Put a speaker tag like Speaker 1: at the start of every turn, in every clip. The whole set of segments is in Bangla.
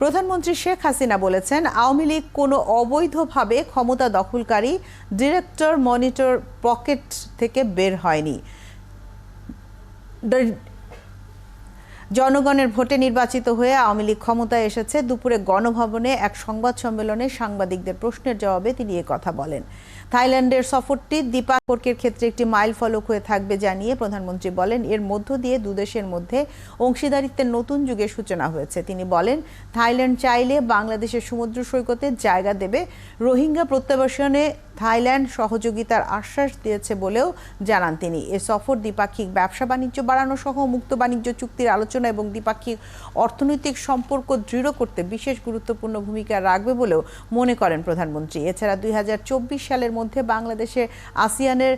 Speaker 1: প্রধানমন্ত্রী শেখ হাসিনা বলেছেন, আওয়ামী লীগ কোনো অবৈধভাবে ক্ষমতা দখলকারী ডিরেক্টর মনিটর পকেট থেকে বের হয়নি। জনগণের ভোটে নির্বাচিত হয়ে আওয়ামী লীগ ক্ষমতায় এসেছে। দুপুরে গণভবনে এক সংবাদ সম্মেলনে সাংবাদিকদের প্রশ্নের জবাবে তিনি কথা বলেন। থাইল্যান্ডের সফরটি দ্বিপাক্ষিক ক্ষেত্রে একটি মাইল ফলক হয়ে থাকবে জানিয়ে প্রধানমন্ত্রী বলেন, এর মধ্য দিয়ে দুদেশের মধ্যে অংশীদারিত্বের নতুন যুগের সূচনা হয়েছে। তিনি বলেন, থাইল্যান্ড চাইলে বাংলাদেশের সমুদ্র সৈকতে জায়গা দেবে। রোহিঙ্গা প্রত্যাবাসনে থাইল্যান্ড সহযোগিতার আশ্বাস দিয়েছে বলেও জানান তিনি। এ সফর দ্বিপাক্ষিক ব্যবসা বাণিজ্য বাড়ানো সহ মুক্ত বাণিজ্য চুক্তির আলোচনা এবং দ্বিপাক্ষিক অর্থনৈতিক সম্পর্ক দৃঢ় করতে বিশেষ গুরুত্বপূর্ণ ভূমিকা রাখবে বলেও মনে করেন প্রধানমন্ত্রী। এছাড়া 2024 সালের মধ্যে বাংলাদেশে আসিয়ানের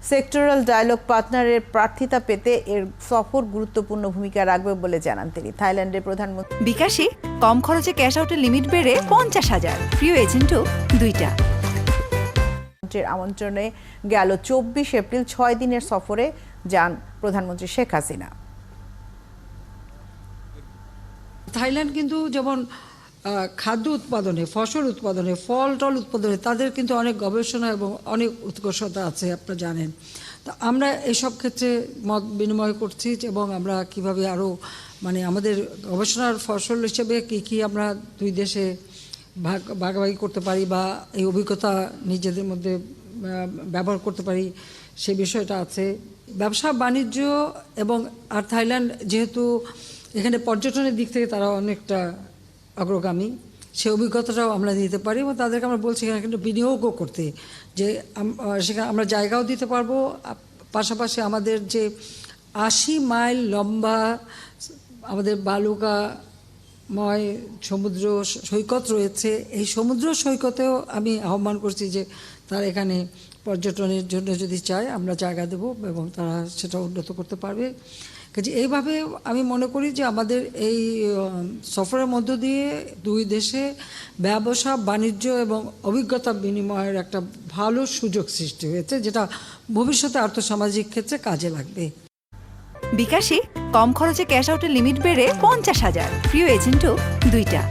Speaker 1: সেক্টরাল ডায়ালগ পার্টনারের প্রার্থিতা পেতে এর সফর গুরুত্বপূর্ণ ভূমিকা রাখবে বলে জানান তিনি। থাইল্যান্ডের প্রধানমন্ত্রী
Speaker 2: বিকাশে কম খরচে ক্যাশ আউটের লিমিট বেড়ে 50,000, প্রিয় এজেন্টও 2টা।
Speaker 1: আমন্ত্রণে গেল 24 এপ্রিল 6 দিনের সফরে যান প্রধানমন্ত্রী শেখ হাসিনা।
Speaker 3: থাইল্যান্ড কিন্তু যেমন খাদ্য উৎপাদনে, ফসল উৎপাদনে, ফল টল উৎপাদনে তাদের কিন্তু অনেক গবেষণা এবং অনেক উৎকর্ষতা আছে, আপনারা জানেন। তো আমরা এসব ক্ষেত্রে মত বিনিময় করছি এবং আমরা কিভাবে আরও আমাদের গবেষণার ফসল হিসেবে কী আমরা দুই দেশে ভাগাভাগি করতে পারি বা এই অভিজ্ঞতা নিজেদের মধ্যে ব্যবহার করতে পারি, সে বিষয়টা আছে। ব্যবসা বাণিজ্য এবং আর থাইল্যান্ড যেহেতু এখানে পর্যটনের দিক থেকে তারা অনেকটা অগ্রগামী, সে অভিজ্ঞতাটাও আমরা দিতে পারি এবং তাদেরকে আমরা বলছি এখানে কিন্তু বিনিয়োগও করতে, যে সেখানে আমরা জায়গাও দিতে পারবো। পাশাপাশি আমাদের যে 80 মাইল লম্বা আমাদের বালুকাময় সমুদ্র সৈকত রয়েছে, এই সমুদ্র সৈকতেও আমি আহ্বান করছি যে তারা এখানে পর্যটনের জন্য যদি চায় আমরা জায়গা দেব এবং তারা সেটা উন্নত করতে পারবে। কাজে এইভাবে আমি মনে করি যে আমাদের এই সফরের মধ্য দিয়ে দুই দেশে ব্যবসা বাণিজ্য এবং অভিজ্ঞতা বিনিময়ের একটা ভালো সুযোগ সৃষ্টি হয়েছে, যেটা ভবিষ্যতে আর্থসামাজিক ক্ষেত্রে কাজে লাগবে।
Speaker 2: বিকাশে কম খরচে ক্যাশ আউটের লিমিট বেড়ে 50,000, প্রিয় এজেন্টও 2টা।